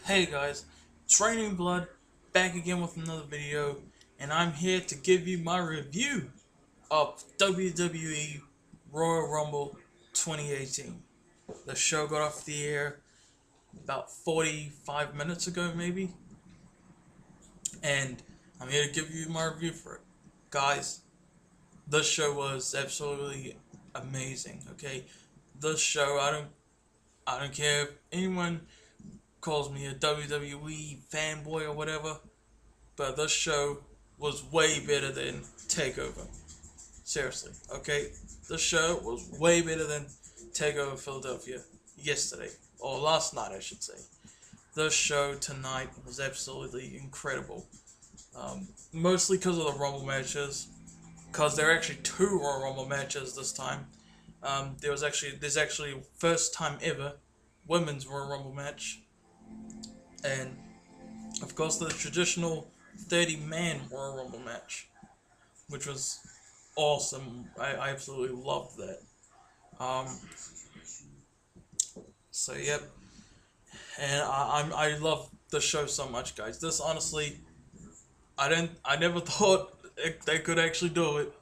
Hey guys, it's Raining Blood, back again with another video, and I'm here to give you my review of WWE Royal Rumble 2018. The show got off the air about 45 minutes ago, maybe, and I'm here to give you my review for it. Guys, this show was absolutely amazing, okay? This show, I don't care if anyone calls me a WWE fanboy or whatever, but this show was way better than Takeover. Seriously, okay? This show was way better than Takeover Philadelphia yesterday, or last night, I should say. This show tonight was absolutely incredible. Mostly because of the Rumble matches, because there are actually two Royal Rumble matches this time. There's actually first time ever women's Royal Rumble match. And, of course, the traditional 30-man Royal Rumble match, which was awesome. I absolutely loved that. So, yep. And I love the show so much, guys. This, honestly, I never thought they could actually do it.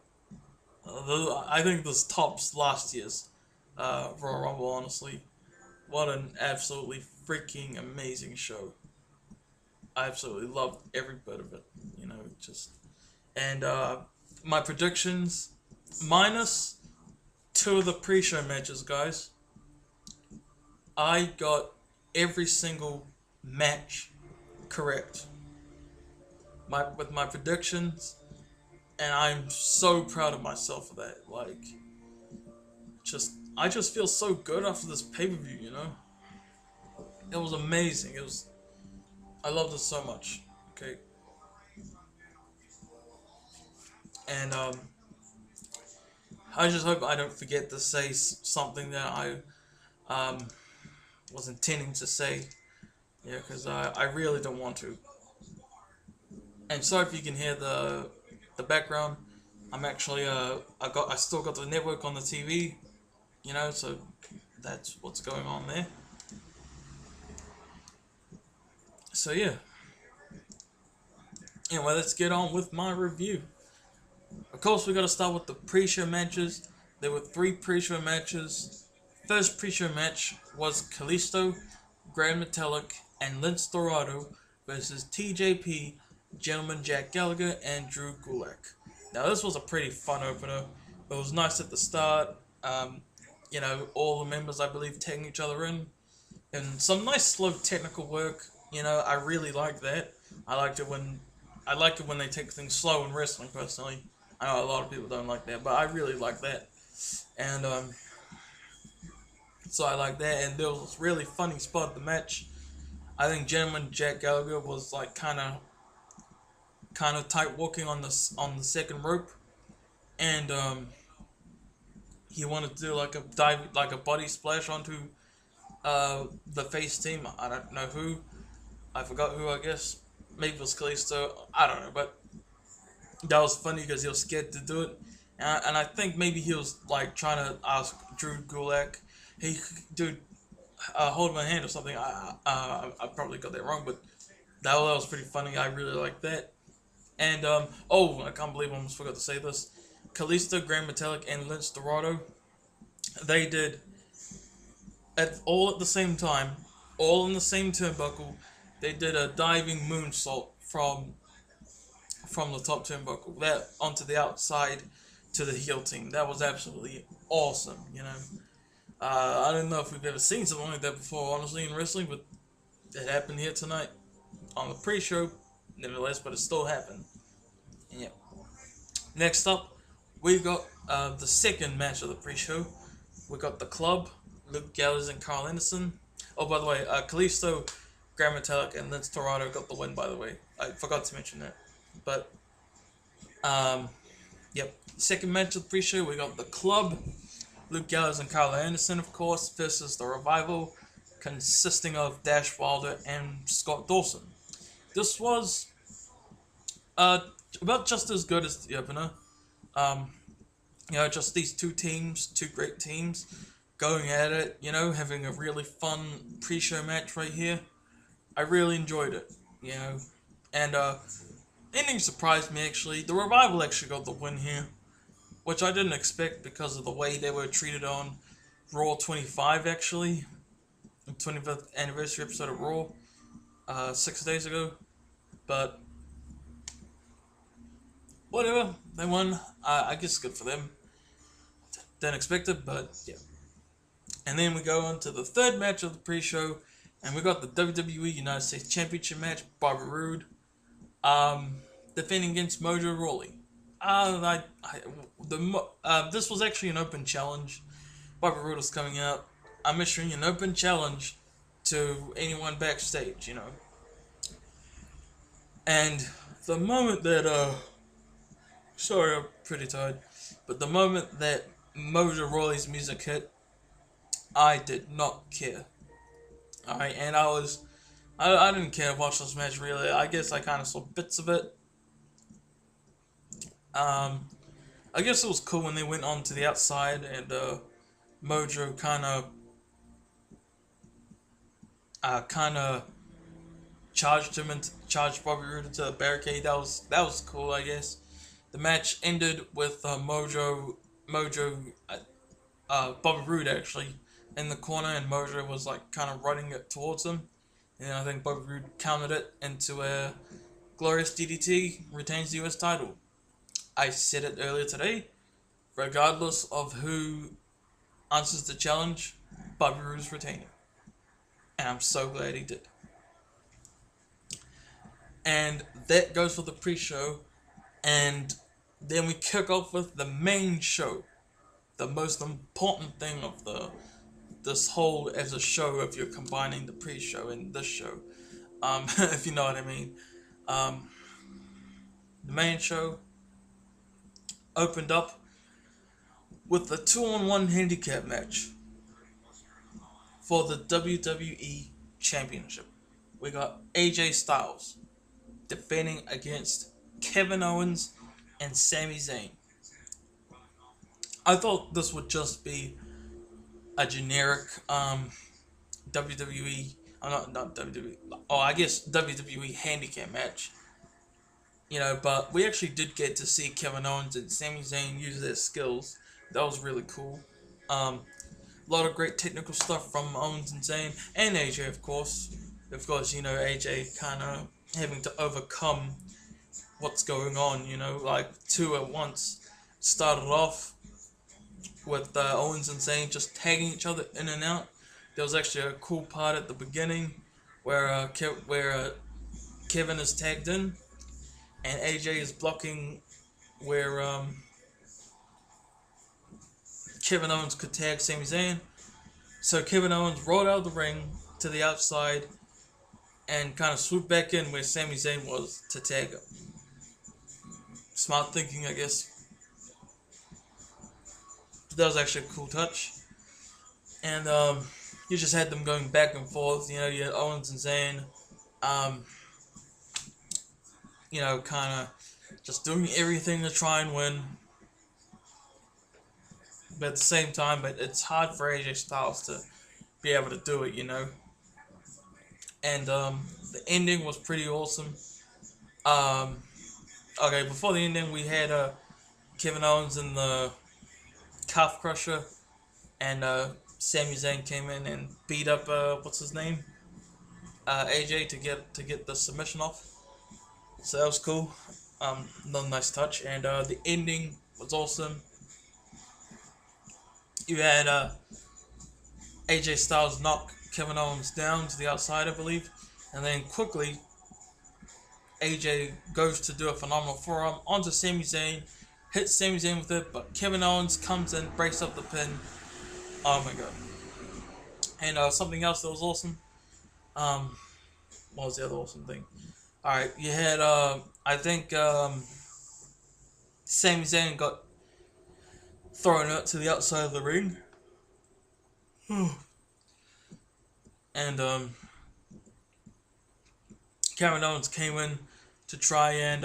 I think this tops last year's Royal Rumble, honestly. What an absolutely freaking amazing show. I absolutely loved every bit of it, and my predictions, minus two of the pre-show matches, guys. I got every single match correct. With my predictions, and I'm so proud of myself for that. I just feel so good after this pay-per-view, It was amazing. I loved it so much. Okay. And I just hope I don't forget to say something that I was intending to say. Yeah, because I really don't want to. And sorry if you can hear the background. I'm actually I still got the network on the TV, so that's what's going on there. So yeah. Anyway, let's get on with my review. Of course, we got to start with the pre-show matches. There were 3 pre-show matches. First pre-show match was Kalisto, Gran Metalik, and Lince Dorado versus TJP, Gentleman Jack Gallagher, and Drew Gulak. Now, this was a pretty fun opener. It was nice at the start. All the members, I believe, tagging each other in. And some nice slow technical work. I really like that. I like it when they take things slow in wrestling, personally. I know a lot of people don't like that, but I really like that. And so I like that. And there was this really funny spot in the match. I think Gentleman Jack Gallagher was like kind of tight walking on the second rope, and he wanted to do like a dive, like a body splash onto the face team. I don't know who. I forgot who, I guess. Maybe it was Kalisto. I don't know, but that was funny because he was scared to do it. And I think maybe he was like trying to ask Drew Gulak, hey, dude, hold my hand or something. I probably got that wrong, but that was pretty funny. I really like that. And, I can't believe I almost forgot to say this. Kalisto, Gran Metalik, and Lince Dorado, they did, all at the same time, all in the same turnbuckle, they did a diving moonsault from the top turnbuckle, that onto the outside to the heel team. That was absolutely awesome, I don't know if we've ever seen something like that before, honestly, in wrestling, but it happened here tonight on the pre-show, nevertheless, but it still happened. And yeah. Next up, we got the second match of the pre-show. We got the Club, Luke Gallows and Karl Anderson. Oh, by the way, Kalisto, Gran Metalik, and Lince Dorado got the win, by the way. I forgot to mention that. But, yep. Second match of the pre-show, we got the Club, Luke Gallows and Karl Anderson, of course, versus the Revival, consisting of Dash Wilder and Scott Dawson. This was about just as good as the opener. Just these two great teams, going at it, having a really fun pre-show match right here. I really enjoyed it, you know. And ending surprised me actually. The Revival actually got the win here, which I didn't expect because of the way they were treated on Raw 25 actually, the 25th anniversary episode of Raw, 6 days ago. But whatever, they won. I guess good for them. Didn't expect it, but yeah. And then we go on to the third match of the pre-show, and we got the WWE United States Championship match. Roode, defending against Mojo Rawley. This was actually an open challenge. Roode was coming out. I'm issuing an open challenge to anyone backstage, you know. And the moment that sorry, I'm pretty tired, but the moment that Mojo Rawley's music hit, I did not care. Alright, and I didn't care to watch this match really. I guess I kind of saw bits of it. I guess it was cool when they went on to the outside and Mojo kind of charged Roode into the barricade. That was cool, I guess. The match ended with Bobby Roode actually in the corner, and Mojo was like kind of running it towards him, and I think Bobby Roode countered it into a glorious DDT, retains the US title. I said it earlier today, regardless of who answers the challenge, Bobby Roode is retaining, and I'm so glad he did. And that goes for the pre-show, and then we kick off with the main show, the most important thing of this whole as a show if you're combining the pre-show and this show, if you know what I mean. The main show opened up with the 2-on-1 handicap match for the WWE Championship. We got AJ Styles defending against Kevin Owens and Sami Zayn. I thought this would just be a generic WWE, not WWE, I guess WWE handicap match. You know, but we actually did get to see Kevin Owens and Sami Zayn use their skills. That was really cool. A lot of great technical stuff from Owens and Zayn, and AJ, of course. Of course, you know, AJ kind of having to overcome what's going on, you know, like two at once. Started off with Owens and Zayn just tagging each other in and out. There was actually a cool part at the beginning where Kevin is tagged in and AJ is blocking where Kevin Owens could tag Sami Zayn. So Kevin Owens rolled out of the ring to the outside and kind of swooped back in where Sami Zayn was to tag him. Smart thinking, I guess. That was actually a cool touch. And you just had them going back and forth. You know, you had Owens and Zayn, you know, kind of just doing everything to try and win. But at the same time, but it's hard for AJ Styles to be able to do it, you know. And the ending was pretty awesome. Okay, before the ending, we had Kevin Owens in the calf crusher, and Sami Zayn came in and beat up what's his name, AJ to get the submission off. So that was cool. Another nice touch, and the ending was awesome. You had AJ Styles knock Kevin Owens down to the outside, I believe, and then quickly AJ goes to do a phenomenal forearm onto Sami Zayn, hits Sami Zayn with it, but Kevin Owens comes in, breaks up the pin. Oh my god. And something else that was awesome. What was the other awesome thing? Alright, you had I think Sami Zayn got thrown out to the outside of the ring. And Kevin Owens came in to try and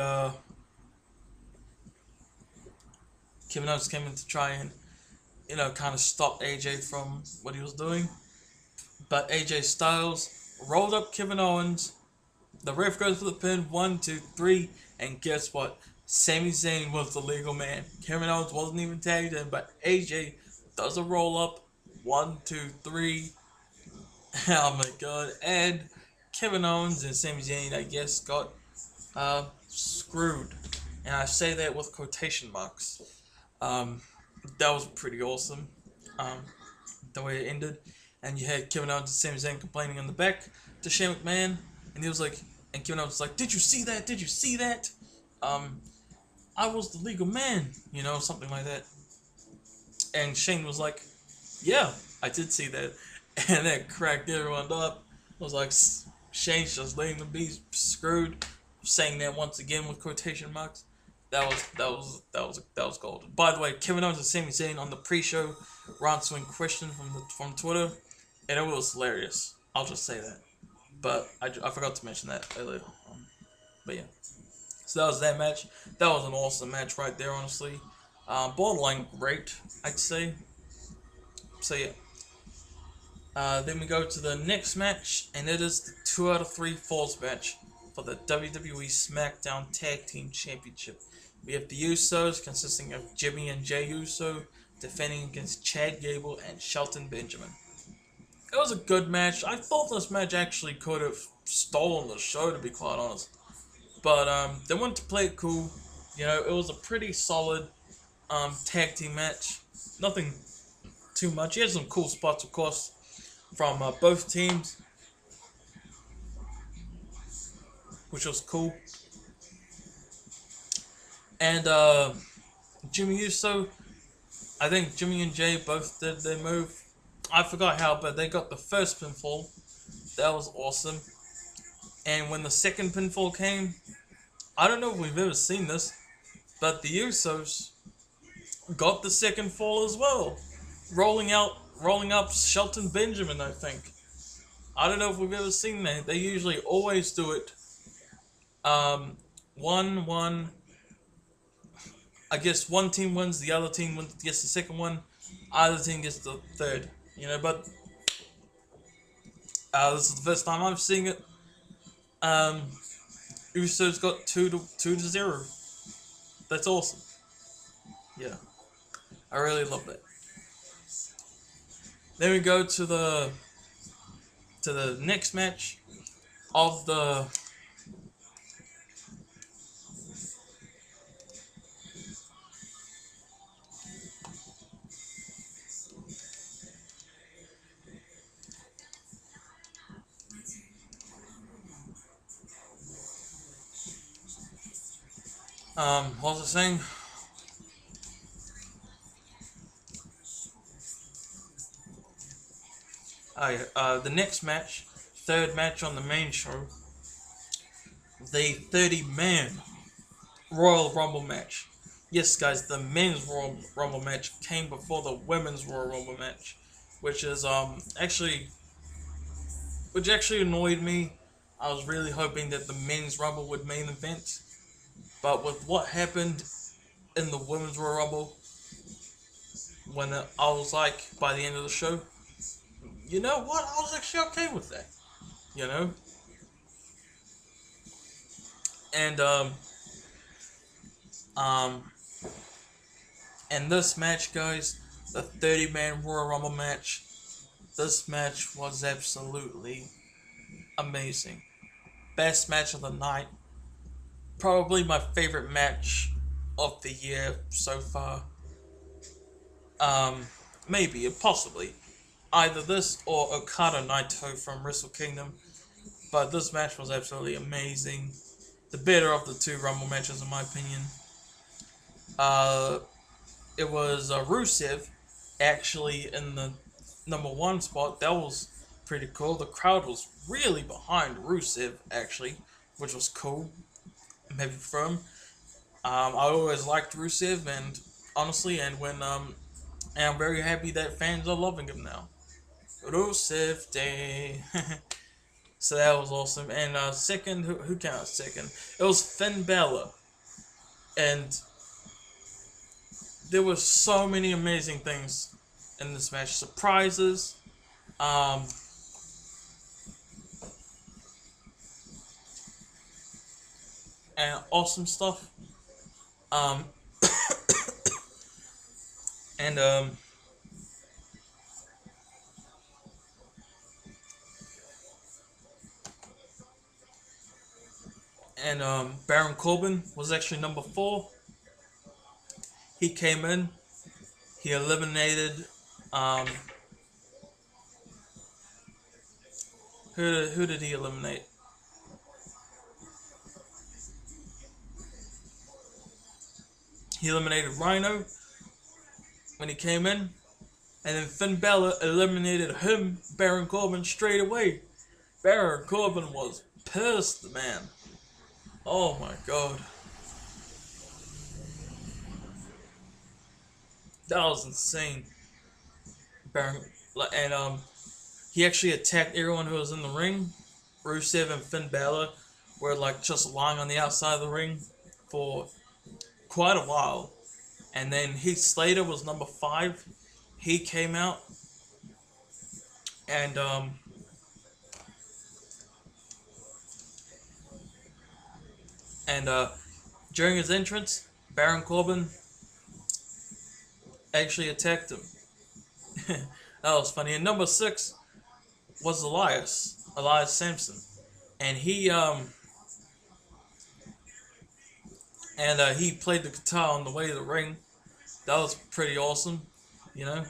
you know, kind of stop AJ from what he was doing. But AJ Styles rolled up Kevin Owens. The ref goes for the pin, 1, 2, 3, and guess what? Sami Zayn was the legal man. Kevin Owens wasn't even tagged in, but AJ does a roll up, 1, 2, 3. Oh my god! And Kevin Owens and Sami Zayn, I guess, got screwed, and I say that with quotation marks. That was pretty awesome. The way it ended, and you had Kevin Owens and Sami Zayn complaining in the back to Shane McMahon, and he was like, and Kevin Owens was like, "Did you see that? Did you see that? I was the legal man," you know, something like that. And Shane was like, "Yeah, I did see that," and that cracked everyone up. It was like Shane's just letting them be screwed, saying that once again with quotation marks. That was golden. By the way, Kevin Owens and Sami Zayn on the pre-show were answering questions from Twitter, and it was hilarious. I'll just say that. But I forgot to mention that earlier. But yeah. So that was that match. That was an awesome match right there, honestly. Borderline great, I'd say. So yeah. Then we go to the next match, and it is the 2 out of 3 falls match for the WWE SmackDown Tag Team Championship. We have the Usos, consisting of Jimmy and Jey Uso, defending against Chad Gable and Shelton Benjamin. It was a good match. I thought this match actually could have stolen the show, to be quite honest. But they wanted to play it cool. You know, it was a pretty solid tag team match. Nothing too much. He had some cool spots, of course, from both teams, which was cool. And Jimmy Uso, I think Jimmy and Jay both did their move. I forgot how, but they got the first pinfall. That was awesome. And when the second pinfall came, I don't know if we've ever seen this, but the Usos got the second fall as well, rolling up Shelton Benjamin, I think. I don't know if we've ever seen that. They usually always do it. I guess one team wins, the other team gets the second one, either team gets the third. You know, but this is the first time I've seen it. Usos got 2-0. That's awesome. Yeah, I really love that. Then we go to the next match of the what was I saying? The next match, third match on the main show, the 30-man Royal Rumble match. Yes, guys, the men's Royal Rumble match came before the women's Royal Rumble match, which actually annoyed me. I was really hoping that the men's Rumble would main event, but with what happened in the women's Royal Rumble, when I was like, by the end of the show, you know what? I was actually okay with that. You know? And this match, guys, the 30-man Royal Rumble match, this match was absolutely amazing. Best match of the night. Probably my favorite match of the year so far. Maybe, possibly. Either this or Okada Naito from Wrestle Kingdom. But this match was absolutely amazing. The better of the two Rumble matches, in my opinion. It was Rusev actually in the number 1 spot. That was pretty cool. The crowd was really behind Rusev, actually, which was cool. Maybe for him. I always liked Rusev, and honestly, and I'm very happy that fans are loving him now. Rusev Day. So that was awesome. And second, who came out second? It was Finn Balor. And there were so many amazing things in this match. Surprises. and awesome stuff. Um, and Baron Corbin was actually number 4. He came in. He eliminated. Who did he eliminate? He eliminated Rhino when he came in, and then Finn Balor eliminated him, Baron Corbin, straight away. Baron Corbin was pissed, man. Oh my god. That was insane. Baron, and he actually attacked everyone who was in the ring. Rusev and Finn Balor were like just lying on the outside of the ring for quite a while. And then Heath Slater was number 5. He came out and during his entrance, Baron Corbin actually attacked him. That was funny. And number 6 was Elias Sampson, and he played the guitar on the way to the ring. That was pretty awesome, you know.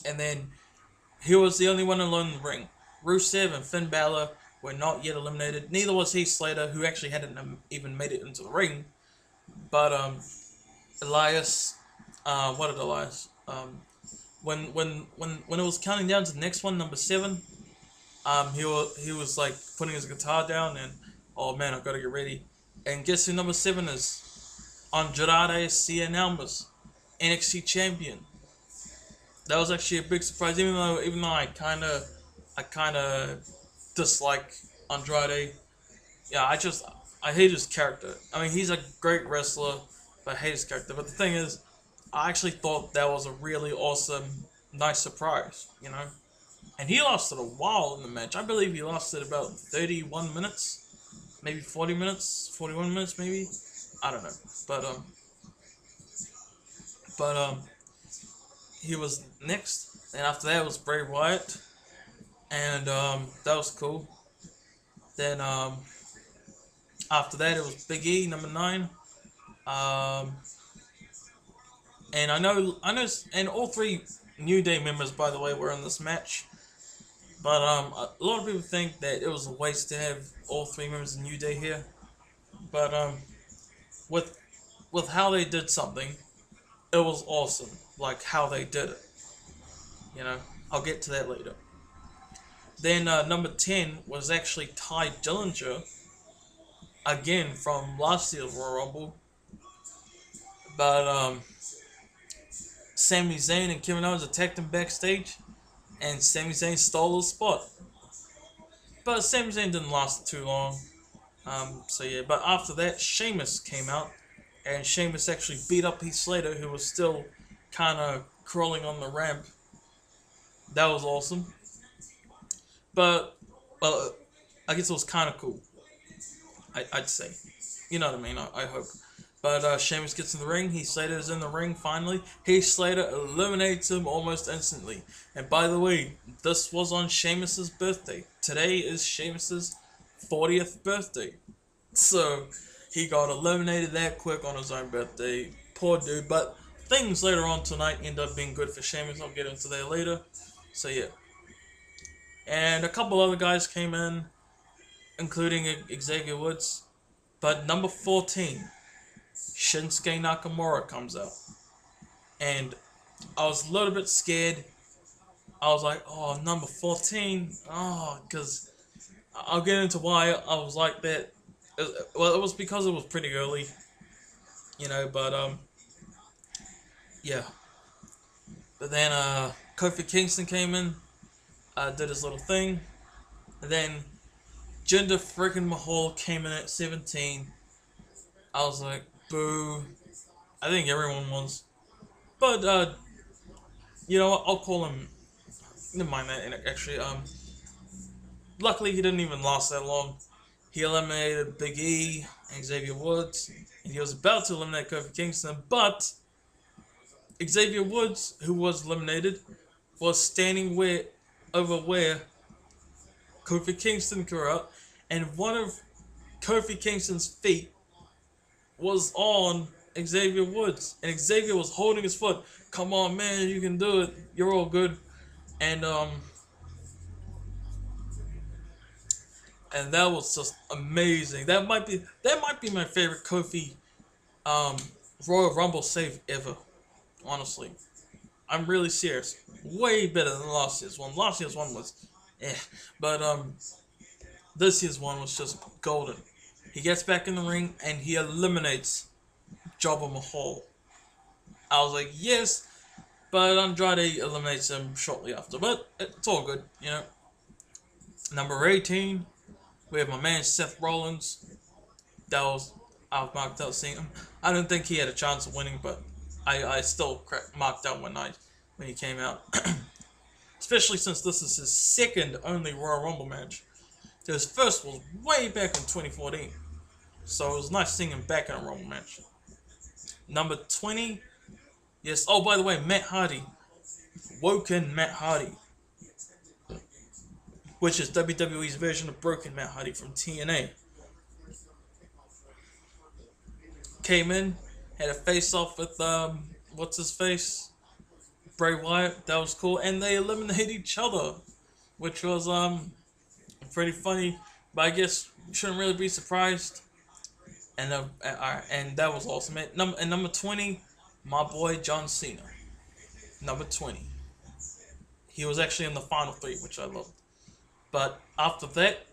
And then he was the only one alone in the ring. Rusev and Finn Balor were not yet eliminated. Neither was Heath Slater, who actually hadn't even made it into the ring. But Elias, what did Elias? When it was counting down to the next one, number 7, he was like putting his guitar down and, oh man, I gotta get ready. And guess who number 7 is? Andrade Cien Almas, NXT champion. That was actually a big surprise, even though I kind of dislike Andrade. Yeah, I hate his character. I mean, he's a great wrestler, but I hate his character. But the thing is, I actually thought that was a really awesome, nice surprise, you know. And he lasted a while in the match. I believe he lasted about 31 minutes, maybe 40 minutes, 41 minutes, maybe. I don't know, but he was next, and after that was Bray Wyatt, and that was cool. Then after that it was Big E, number 9. And I know, and all 3 New Day members, by the way, were in this match. But a lot of people think that it was a waste to have all 3 members of New Day here. But with how they did something, it was awesome. Like how they did it. You know, I'll get to that later. Then number 10 was actually Ty Dillinger, again from last year's Royal Rumble. But Sami Zayn and Kevin Owens attacked him backstage, and Sami Zayn stole his spot. But Sami Zayn didn't last too long. So yeah, but after that, Sheamus came out, and Sheamus actually beat up Heath Slater, who was still kind of crawling on the ramp. That was awesome. But, well, I guess it was kind of cool. I'd say. You know what I mean, I hope. But Sheamus gets in the ring. Heath Slater is in the ring finally. Heath Slater eliminates him almost instantly. And by the way, this was on Sheamus's birthday. Today is Sheamus's 40th birthday. So, he got eliminated that quick on his own birthday. Poor dude. But things later on tonight end up being good for Sheamus. I'll get into that later. So, yeah. And a couple other guys came in, including Xavier Woods. But number 14, Shinsuke Nakamura comes out. And I was a little bit scared. I was like, oh, number 14? Oh, because I'll get into why I was like that. Well, it was because it was pretty early. You know, but, yeah. But then, Kofi Kingston came in. Did his little thing. And then Jinder freaking Mahal came in at 17. I was like, boo. I think everyone was. But, you know what? I'll call him never mind that. Actually, luckily he didn't even last that long. He eliminated Big E and Xavier Woods, and he was about to eliminate Kofi Kingston, but Xavier Woods, who was eliminated, was standing over where Kofi Kingston grew up, and one of Kofi Kingston's feet was on Xavier Woods, and Xavier was holding his foot. Come on, man, you can do it. You're all good. And that was just amazing. That might be my favorite Kofi Royal Rumble save ever. Honestly, I'm really serious. Way better than last year's one. Last year's one was, but this year's one was just golden. He gets back in the ring and he eliminates Jabba Mahal. I was like, yes, but Andrade eliminates him shortly after. But it's all good, you know. Number 18, we have my man Seth Rollins. That was, I was marked out seeing him. I didn't think he had a chance of winning, but I still marked out when he came out. Especially since this is his second only Royal Rumble match. His first was way back in 2014. So it was nice seeing him back in a Rumble match. Number 20. Yes, oh, by the way, Matt Hardy. Woken Matt Hardy. Which is WWE's version of Broken Matt Hardy from TNA. Came in, had a face-off with, what's his face? Bray Wyatt. That was cool. And they eliminated each other. Which was, pretty funny. But I guess you shouldn't really be surprised. And that was awesome. And number 20, my boy John Cena. Number 20. He was actually in the final 3, which I loved. But after that,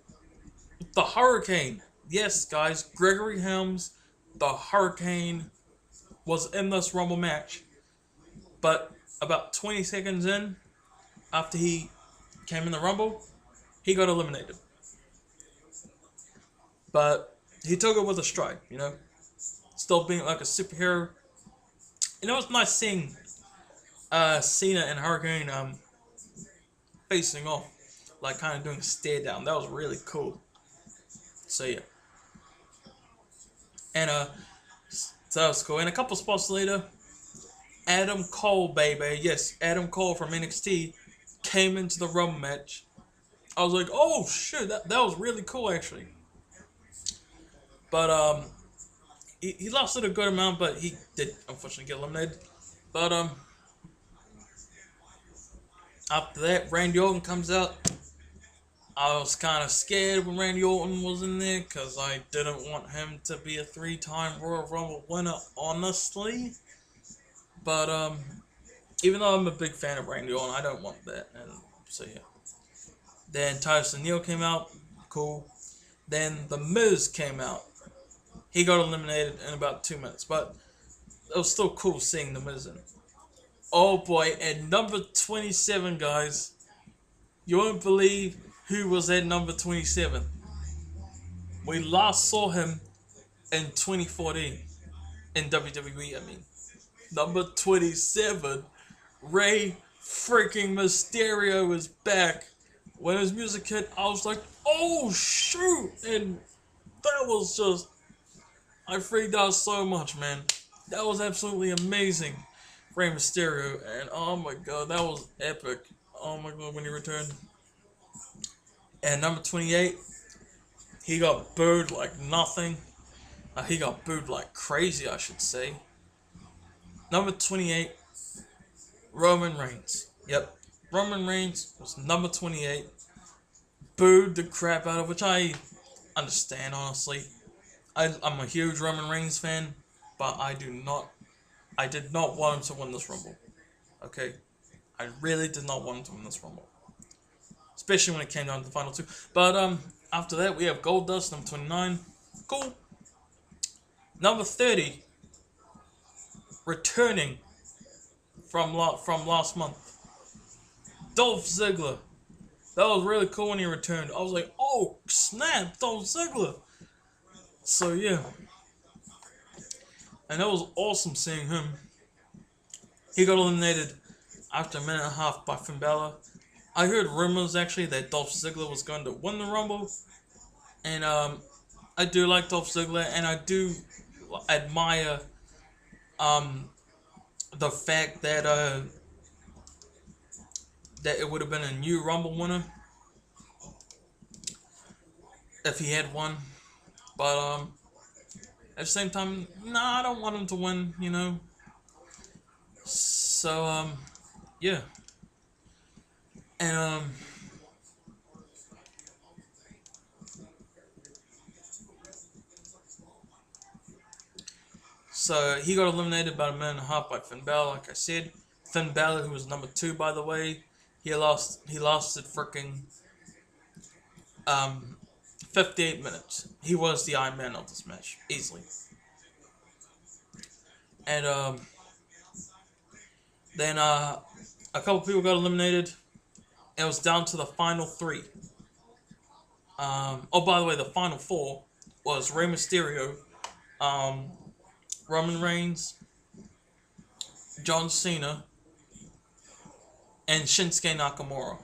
the Hurricane. Yes, guys, Gregory Helms, the Hurricane, was in this Rumble match. But about 20 seconds in, after he came in the Rumble, he got eliminated. But he took it with a stride, you know. Still being like a superhero. You know, it's nice seeing Cena and Hurricane facing off. Like, kind of doing a stare down. That was really cool. So, yeah. And, so that was cool. And a couple spots later, Adam Cole, baby. Yes, Adam Cole from NXT came into the Rumble match. I was like, oh, shit. That was really cool, actually. But, he lasted a good amount, but he did, unfortunately, get eliminated. But, after that, Randy Orton comes out. I was kind of scared when Randy Orton was in there because I didn't want him to be a 3-time Royal Rumble winner, honestly. But, even though I'm a big fan of Randy Orton, I don't want that. And so, yeah. Then Titus O'Neil came out. Cool. Then The Miz came out. He got eliminated in about 2 minutes. But it was still cool seeing The Miz in. Oh, boy. And number 27, guys. You won't believe who was at number 27. We last saw him in 2014 in WWE, I mean. Number 27, Rey freaking Mysterio is back. When his music hit, I was like, oh shoot! And that was just, I freaked out so much, man. That was absolutely amazing. Rey Mysterio, and oh my god, that was epic. Oh my god, when he returned. And number 28, he got booed like nothing. He got booed like crazy, I should say. Number 28, Roman Reigns. Yep, Roman Reigns was number 28. Booed the crap out of, which I understand, honestly. I'm a huge Roman Reigns fan, but I did not want him to win this Rumble. Okay? I really did not want him to win this Rumble. Especially when it came down to the final 2. But after that, we have Goldust, number 29. Cool. Number 30, returning from last month, Dolph Ziggler. That was really cool when he returned. I was like, oh, snap, Dolph Ziggler. So, yeah. And that was awesome seeing him. He got eliminated after a minute and a half by Finn Balor. I heard rumors actually that Dolph Ziggler was going to win the Rumble, and I do like Dolph Ziggler, and I do admire the fact that that it would have been a new Rumble winner if he had won. But at the same time, nah, I don't want him to win, you know. So yeah. And so he got eliminated about a minute and a half by Finn Balor, like I said. Finn Balor, who was number 2 by the way, he lasted freaking 58 minutes. He was the Iron Man of this match, easily. And then a couple people got eliminated. It was down to the final 3. Oh, by the way, the final 4 was Rey Mysterio, Roman Reigns, John Cena, and Shinsuke Nakamura.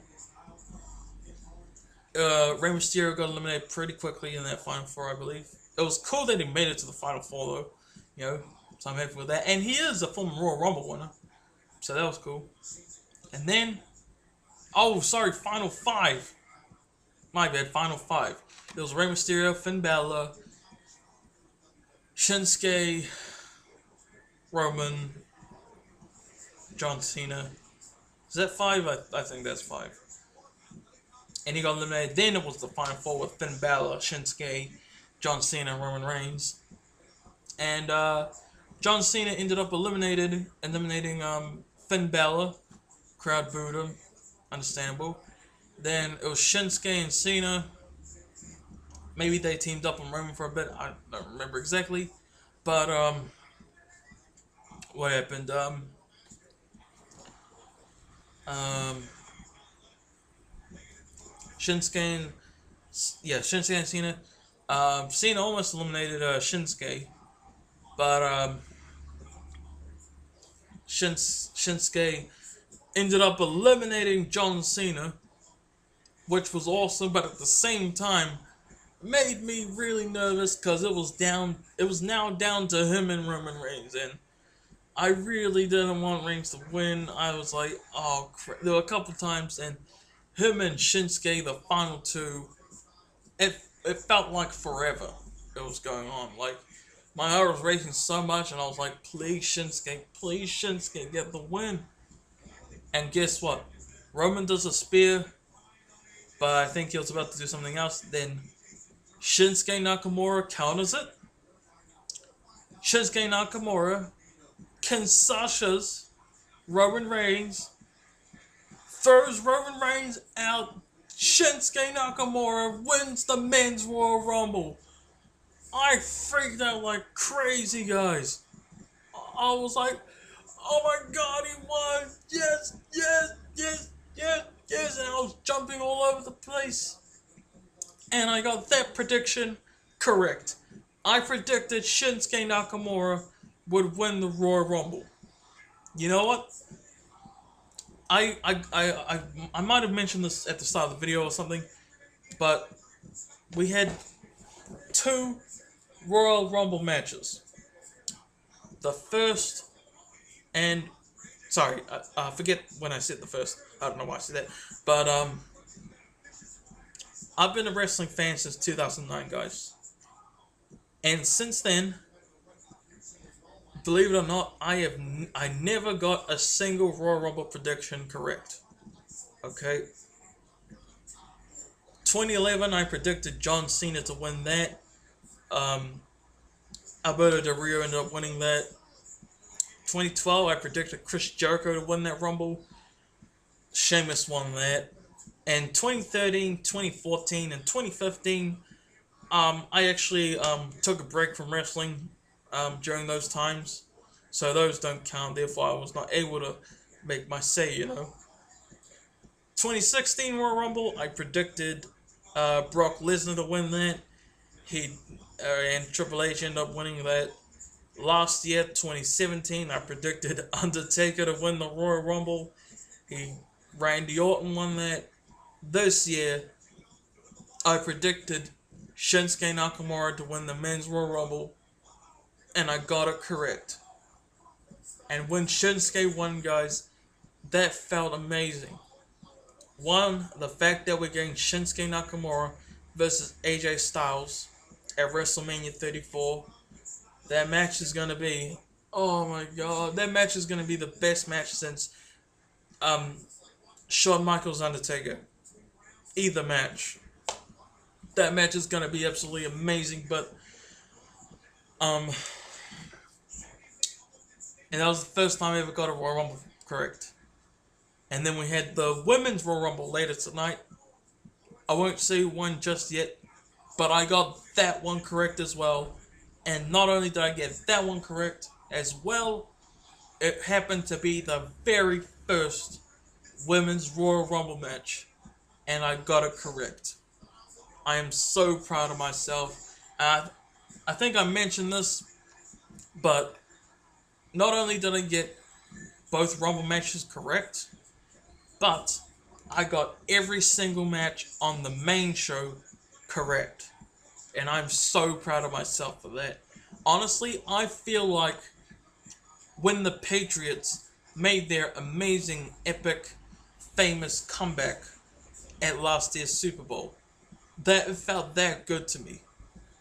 Rey Mysterio got eliminated pretty quickly in that final 4, I believe. It was cool that he made it to the final 4, though. You know, so I'm happy with that. And he is a former Royal Rumble winner, so that was cool. And then, oh, sorry, final 5. My bad, final 5. It was Rey Mysterio, Finn Balor, Shinsuke, Roman, John Cena. Is that 5? I think that's 5. And he got eliminated. Then it was the final 4 with Finn Balor, Shinsuke, John Cena, and Roman Reigns. And John Cena ended up eliminating Finn Balor. Crowd booed him. Understandable. Then it was Shinsuke and Cena. Maybe they teamed up on Roman for a bit. I don't remember exactly. But what happened? Shinsuke and Cena. Cena almost eliminated Shinsuke, but Shinsuke ended up eliminating John Cena, which was awesome. But at the same time, made me really nervous because it was now down to him and Roman Reigns, and I really didn't want Reigns to win. I was like, oh crap. There were a couple times, and him and Shinsuke, the final 2, it felt like forever it was going on. Like, my heart was racing so much, and I was like, please Shinsuke, get the win. And guess what? Roman does a spear, but I think he was about to do something else. Then Shinsuke Nakamura counters it. Shinsuke Nakamura Kinshasas Roman Reigns, throws Roman Reigns out. Shinsuke Nakamura wins the Men's Royal Rumble. I freaked out like crazy, guys. I was like, oh my god, he won! Yes, yes, yes, yes, yes! And I was jumping all over the place. And I got that prediction correct. I predicted Shinsuke Nakamura would win the Royal Rumble. You know what? I might have mentioned this at the start of the video or something, but we had 2 Royal Rumble matches. The first, and sorry, I forget when I said the first. I don't know why I said that, but I've been a wrestling fan since 2009, guys, and since then, believe it or not, I never got a single Royal Rumble prediction correct. Okay. 2011, I predicted John Cena to win that. Alberto Del Rio ended up winning that. 2012, I predicted Chris Jericho to win that Rumble. Sheamus won that. And 2013, 2014, and 2015, I actually took a break from wrestling during those times, so those don't count. Therefore, I was not able to make my say, you know. 2016 Royal Rumble, I predicted Brock Lesnar to win that. And Triple H ended up winning that. Last year, 2017, I predicted Undertaker to win the Royal Rumble. He Randy Orton won that. This year, I predicted Shinsuke Nakamura to win the Men's Royal Rumble, and I got it correct. And when Shinsuke won, guys, that felt amazing. One, the fact that we're getting Shinsuke Nakamura versus AJ Styles at WrestleMania 34. That match is going to be, oh my god, that match is going to be the best match since Shawn Michaels Undertaker. Either match. That match is going to be absolutely amazing, but and that was the first time I ever got a Royal Rumble correct. And then we had the Women's Royal Rumble later tonight. I won't say one just yet, but I got that one correct as well. And not only did I get that one correct as well, it happened to be the very first Women's Royal Rumble match. And I got it correct. I am so proud of myself. I think I mentioned this, but not only did I get both Rumble matches correct, but I got every single match on the main show correct. And I'm so proud of myself for that. Honestly, I feel like when the Patriots made their amazing, epic, famous comeback at last year's Super Bowl, that it felt that good to me.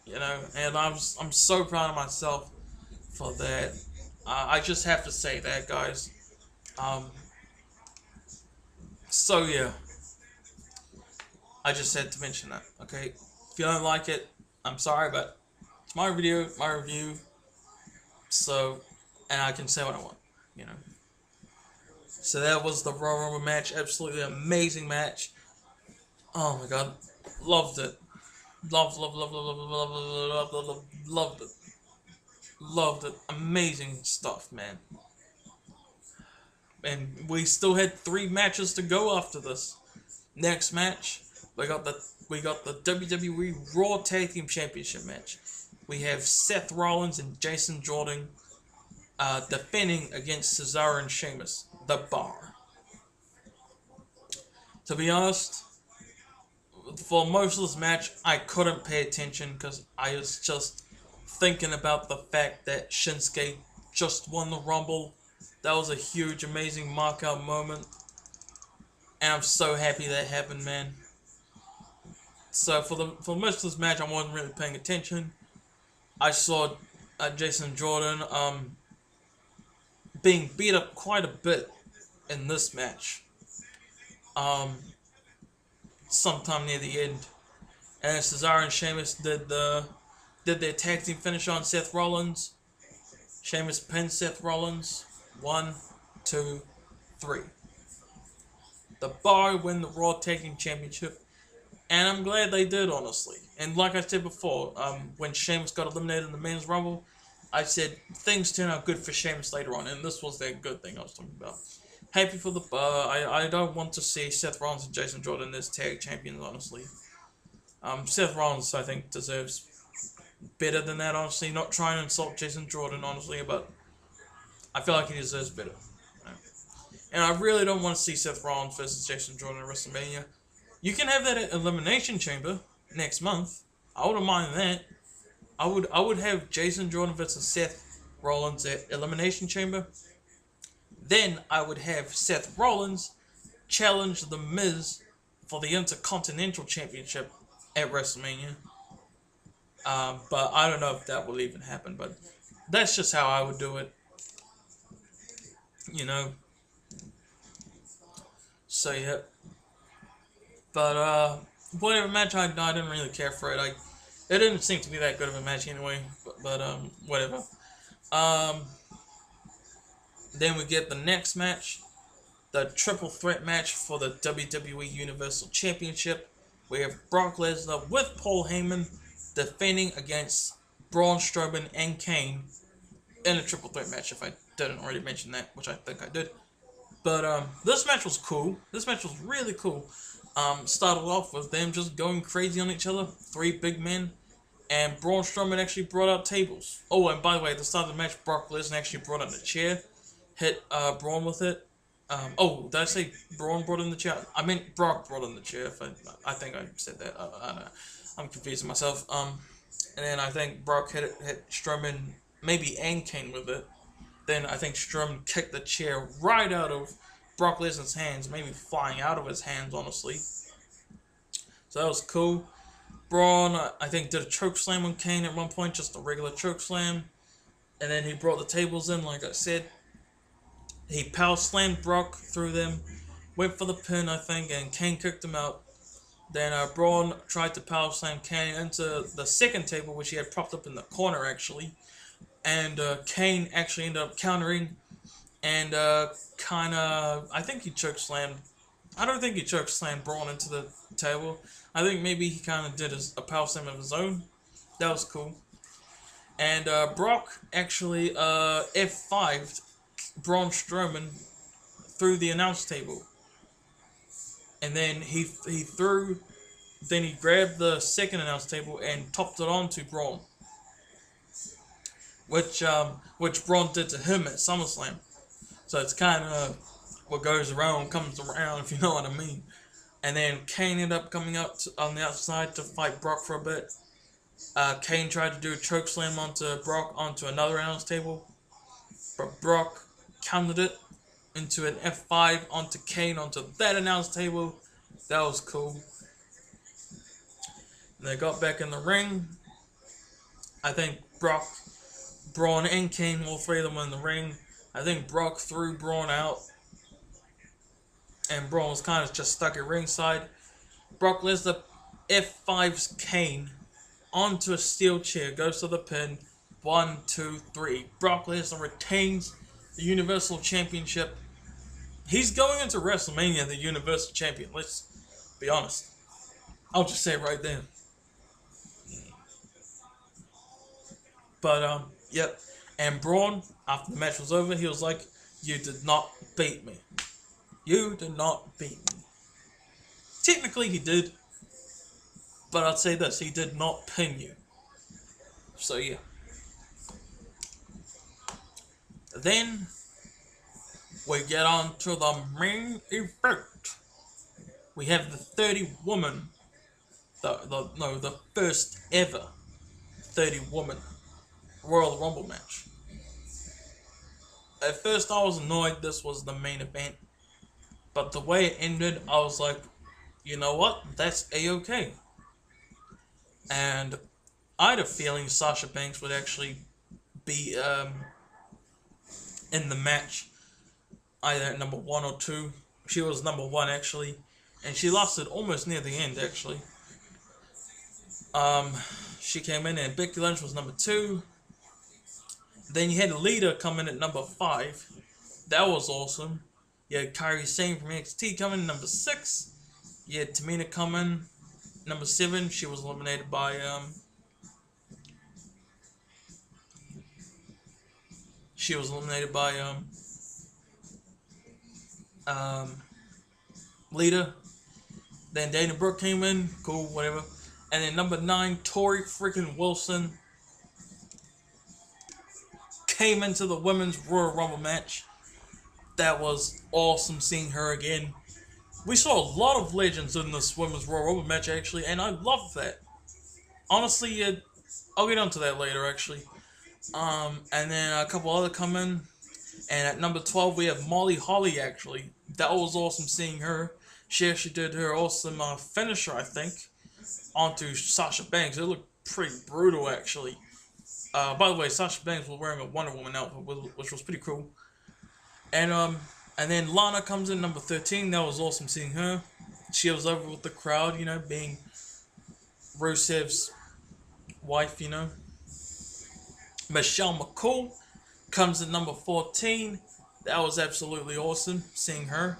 You know, and I'm so proud of myself for that. I just have to say that, guys. So yeah, I just had to mention that. Okay, if you don't like it, I'm sorry, but it's my video, my review. So, and I can say what I want, you know. So that was the Royal Rumble match. Absolutely amazing match. Oh my god, loved it. Loved it. Loved it. Amazing stuff, man. And we still had 3 matches to go after this. Next match, we got the WWE Raw Tag Team Championship match. We have Seth Rollins and Jason Jordan defending against Cesaro and Sheamus, The Bar. To be honest, for most of this match, I couldn't pay attention because I was just thinking about the fact that Shinsuke just won the Rumble. That was a huge, amazing mark-out moment. And I'm so happy that happened, man. So for most of this match, I wasn't really paying attention. I saw Jason Jordan being beat up quite a bit in this match. Sometime near the end. And Cesaro and Sheamus did their tag team finish on Seth Rollins. Sheamus pinned Seth Rollins. 1, 2, 3. The Bar win the Raw Tag Team Championship. And I'm glad they did, honestly. And like I said before, when Sheamus got eliminated in the Men's Rumble, I said things turn out good for Sheamus later on. And this was that good thing I was talking about. Happy for the Bar. I don't want to see Seth Rollins and Jason Jordan as tag champions, honestly. Seth Rollins, I think, deserves better than that, honestly. Not trying to insult Jason Jordan, honestly, but I feel like he deserves better. And I really don't want to see Seth Rollins versus Jason Jordan at WrestleMania. You can have that at Elimination Chamber next month. I wouldn't mind that. I would have Jason Jordan versus Seth Rollins at Elimination Chamber. Then I would have Seth Rollins challenge The Miz for the Intercontinental Championship at WrestleMania. But I don't know if that will even happen. But that's just how I would do it. You know. So yeah. But whatever match I didn't really care for it. It didn't seem to be that good of a match anyway. But whatever. Then we get the next match, the triple threat match for the WWE Universal Championship. We have Brock Lesnar with Paul Heyman defending against Braun Strowman and Kane in a triple threat match, if I didn't already mention that, which I think I did. But this match was cool. This match was really cool. Started off with them just going crazy on each other, 3 big men, and Braun Strowman actually brought out tables. Oh, and by the way, at the start of the match, Brock Lesnar actually brought out a chair, hit Braun with it, Oh, did I say Braun brought in the chair? I meant Brock brought in the chair. If I think I said that. I don't know. I'm confusing myself. And then I think Brock hit Strowman, maybe and Kane with it. Then I think Strowman kicked the chair right out of Brock Lesnar's hands, maybe flying out of his hands, honestly. So that was cool. Braun, I think, did a choke slam on Kane at one point, just a regular choke slam. And then he brought the tables in, like I said. He power slammed Brock through them, went for the pin, I think, and Kane kicked him out. Then Braun tried to power slam Kane into the second table, which he had propped up in the corner, actually. And Kane actually ended up countering and I think he choke slammed. I don't think he choke slammed Braun into the table. I think maybe he kind of did a power slam of his own. That was cool. And Brock actually F5'd Braun Strowman through the announce table. And then he grabbed the second announce table and topped it onto Braun. Which Braun did to him at SummerSlam. So it's kind of what goes around comes around, if you know what I mean. And then Kane ended up coming up on the outside to fight Brock for a bit. Kane tried to do a choke slam onto Brock onto another announce table, but Brock countered it into an F5 onto Kane onto that announce table. That was cool. And they got back in the ring. I think Brock, Braun, and Kane, all three of them were in the ring. I think Brock threw Braun out, and Braun was kind of just stuck at ringside. Brock Lesnar F5s Kane onto a steel chair, goes to the pin. 1, 2, 3. Brock Lesnar retains the Universal Championship. He's going into WrestleMania the Universal Champion. Let's be honest. I'll just say it right there. But yep. And Braun, after the match was over, he was like, "You did not beat me. You did not beat me." Technically, he did. But I'd say this, he did not pin you. So, yeah. Then, we get on to the main event. We have the 30-woman, the first ever 30-woman Royal Rumble match. At first, I was annoyed this was the main event. But the way it ended, I was like, you know what? That's A-okay. And I had a feeling Sasha Banks would actually be in the match, either at number 1 or 2. She was number 1 actually, and she lasted almost near the end actually. She came in and Becky Lynch was number 2. Then you had Lita come in at number 5. That was awesome. You had Kairi Sane from NXT coming in number 6. You had Tamina coming number 7. She was eliminated by Lita. Then Dana Brooke came in, cool, whatever. And then number 9, Tori freaking Wilson came into the Women's Royal Rumble match. That was awesome seeing her again. We saw a lot of legends in this Women's Royal Rumble match actually, and I love that. Honestly, I'll get onto that later actually. And then a couple other come in. And at number 12 we have Molly Holly actually. That was awesome seeing her. She actually did her awesome finisher, I think, onto Sasha Banks. It looked pretty brutal actually. By the way, Sasha Banks was wearing a Wonder Woman outfit, which was pretty cool. And then Lana comes in number 13. That was awesome seeing her. She was over with the crowd, you know, being Rusev's wife, you know. Michelle McCool comes in number 14. That was absolutely awesome seeing her.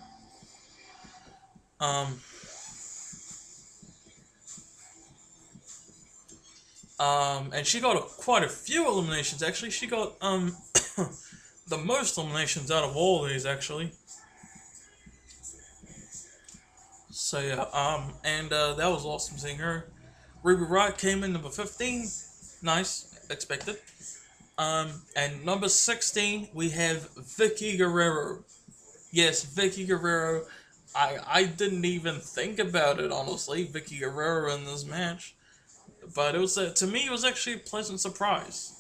And she got quite a few eliminations actually. She got the most eliminations out of all of these actually. So yeah, and that was awesome seeing her. Ruby Riott came in number 15. Nice, expected. And number 16 we have Vicky Guerrero. Yes, Vicky Guerrero. I didn't even think about it, honestly, Vicky Guerrero in this match. But it was to me, it was actually a pleasant surprise.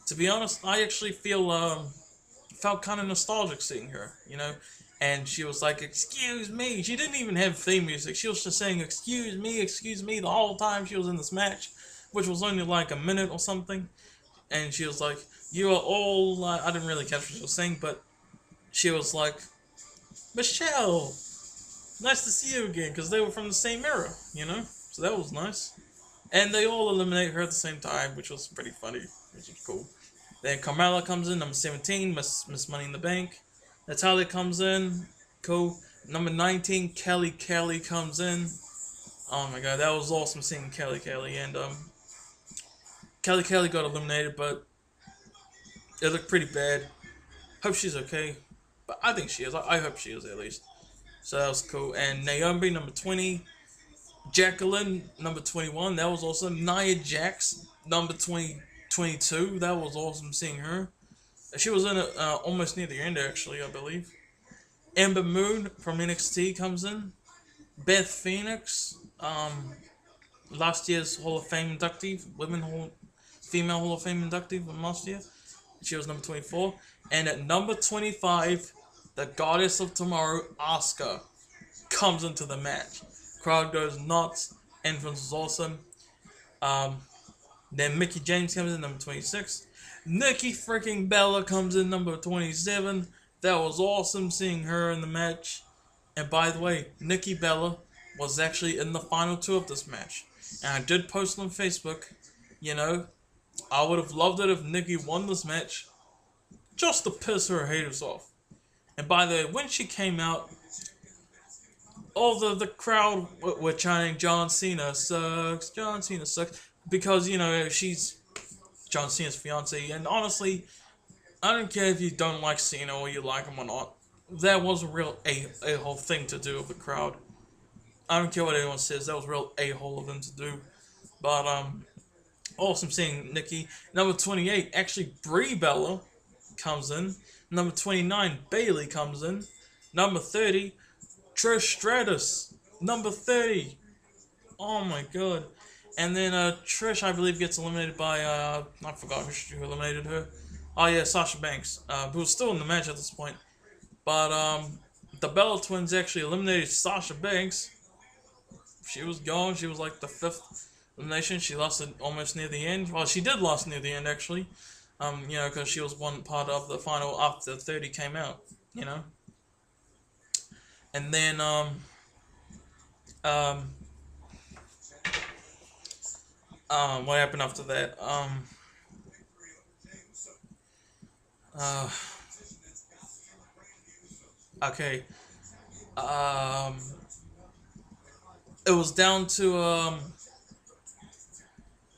To be honest, I actually felt kind of nostalgic seeing her, you know. And she was like, "Excuse me." She didn't even have theme music. She was just saying, excuse me," the whole time she was in this match, which was only like a minute or something. And she was like, "You are all." I didn't really catch what she was saying, but she was like, "Michelle, nice to see you again," because they were from the same era, you know. So that was nice. And they all eliminate her at the same time, which was pretty funny, which was cool. Then Carmella comes in, number 17, Miss Money in the Bank. Natalia comes in, cool. Number 19, Kelly comes in. Oh my god, that was awesome seeing Kelly. And Kelly got eliminated, but it looked pretty bad. Hope she's okay. But I think she is. I hope she is at least. So that was cool. And Naomi, number 20. Jacqueline, number 21. That was awesome. Nia Jax, number 22. That was awesome seeing her. She was in it almost near the end, actually, I believe. Ember Moon from NXT comes in. Beth Phoenix, last year's Hall of Fame inductee, female Hall of Fame inductee from last year. She was number 24. And at number 25, the Goddess of Tomorrow, Asuka, comes into the match. Crowd goes nuts. Entrance is awesome. Then Mickie James comes in, number 26. Nikki freaking Bella comes in, number 27. That was awesome seeing her in the match. And by the way, Nikki Bella was actually in the final two of this match. And I did post on Facebook, you know, I would have loved it if Nikki won this match just to piss her haters off. And by the way, when she came out, all the crowd were chanting, "John Cena sucks, John Cena sucks," because, you know, she's John Cena's fiance. And honestly, I don't care if you don't like Cena or you like him or not. That was a real a-hole thing to do with the crowd. I don't care what anyone says, that was real a-hole of them to do. But, awesome seeing Nikki. Number 28, actually, Brie Bella comes in. Number 29, Bayley comes in. Number 30, Trish Stratus. Number 30. Oh my god. And then Trish, I believe, gets eliminated by, I forgot who eliminated her. Oh yeah, Sasha Banks, who was still in the match at this point. But the Bella Twins actually eliminated Sasha Banks. She was gone. She was like the 5th elimination. She lost it almost near the end. Well, she did lose near the end, actually. You know, because she was one part of the final after 30 came out, you know. And then, what happened after that? Okay. It was down to,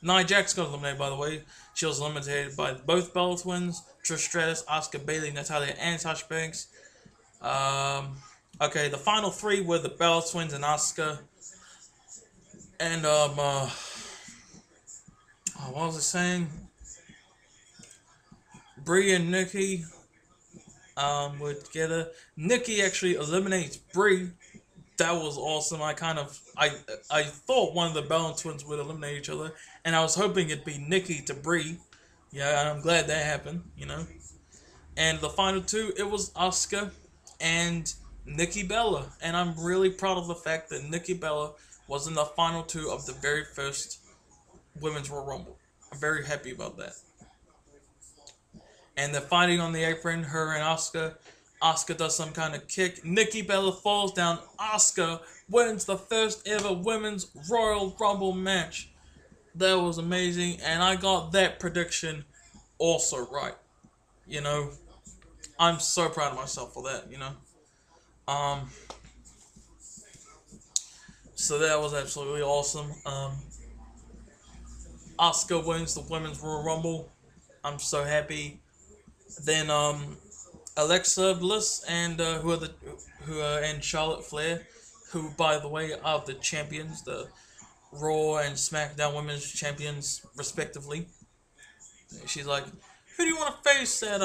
Nia Jax got eliminated, by the way. She was eliminated by both Bella Twins, Trish Stratus, Asuka, Bayley, Natalia, and Sasha Banks. Okay, the final 3 were the Bella Twins and Asuka. And, what was I saying? Brie and Nikki, were together. Nikki actually eliminates Brie. That was awesome. I thought one of the Bella Twins would eliminate each other, and I was hoping it'd be Nikki to Brie. Yeah, and I'm glad that happened, you know. And the final 2, it was Asuka and Nikki Bella. And I'm really proud of the fact that Nikki Bella was in the final 2 of the very first Women's Royal Rumble. I'm very happy about that. And they're fighting on the apron, her and Asuka. Asuka does some kind of kick. Nikki Bella falls down. Asuka wins the first ever Women's Royal Rumble match. That was amazing. And I got that prediction also right. You know, I'm so proud of myself for that, you know. So that was absolutely awesome. Asuka wins the Women's Royal Rumble. I'm so happy. Then, Alexa Bliss and and Charlotte Flair, who, by the way, are the champions, the Raw and SmackDown Women's champions, respectively. She's like, "Who do you want to face at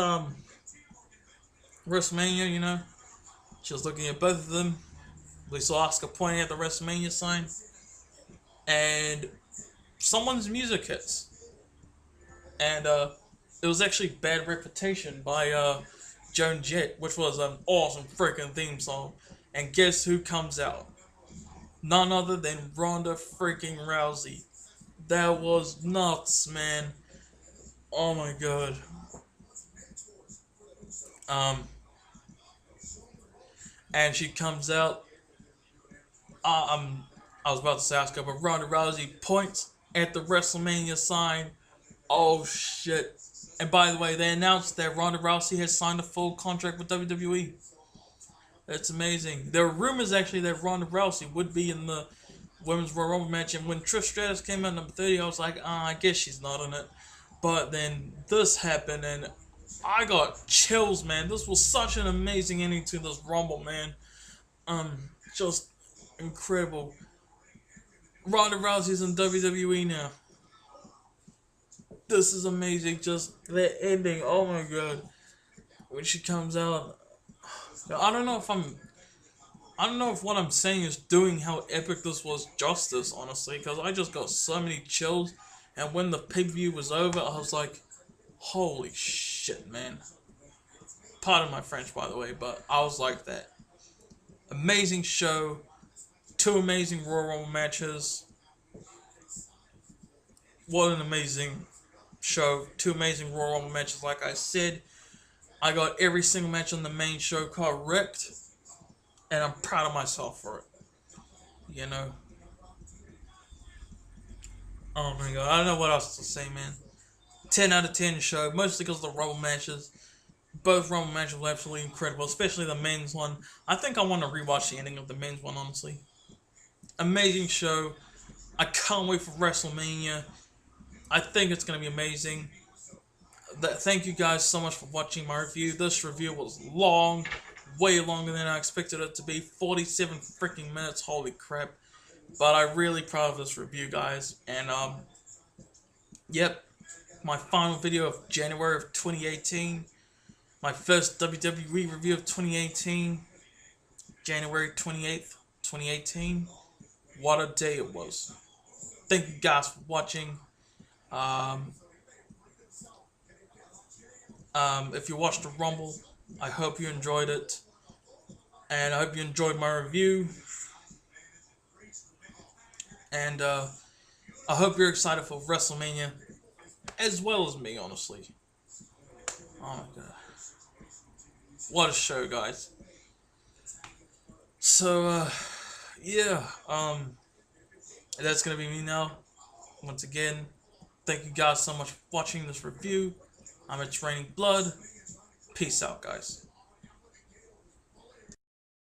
WrestleMania?" You know, She was looking at both of them. We saw Asuka pointing at the WrestleMania sign. And someone's music hits. And it was actually Bad Reputation by Joan Jett, which was an awesome freaking theme song. And guess who comes out? None other than Ronda freaking Rousey. That was nuts, man. Oh my god. And she comes out. I was about to say Asuka, but Ronda Rousey points at the WrestleMania sign. Oh shit. And by the way, they announced that Ronda Rousey has signed a full contract with WWE. That's amazing. There were rumors actually that Ronda Rousey would be in the Women's Royal Rumble match, and when Trish Stratus came out number 30, I was like, I guess she's not in it. But then this happened, and I got chills, man. This was such an amazing ending to this Rumble, man. Just incredible. Ronda Rousey's in WWE now. This is amazing. Just that ending. Oh my god. When she comes out, I don't know if what I'm saying is doing how epic this was justice, honestly, because I just got so many chills. And when the pay-per-view was over, I was like, holy shit, man. Pardon my French, by the way, but I was like that. Amazing show. 2 amazing Royal Rumble matches. What an amazing show. 2 amazing Royal Rumble matches, like I said. I got every single match on the main show correct. And I'm proud of myself for it. You know. Oh my god. I don't know what else to say, man. 10 out of 10 show. Mostly because of the Rumble matches. Both Rumble matches were absolutely incredible. Especially the men's one. I think I want to rewatch the ending of the men's one, honestly. Amazing show. I can't wait for WrestleMania. I think it's going to be amazing. Thank you guys so much for watching my review. This review was long. Way longer than I expected it to be. 47 freaking minutes. Holy crap. But I'm really proud of this review, guys. And, yep. My final video of January of 2018. My first WWE review of 2018. January 28th, 2018. What a day it was. Thank you guys for watching. If you watched the Rumble, I hope you enjoyed it. And I hope you enjoyed my review. And I hope you're excited for WrestleMania. As well as me, honestly. Oh my god. What a show, guys. So, yeah. That's going to be me now. Once again, thank you guys so much for watching this review. It's Raining Blood. Peace out, guys.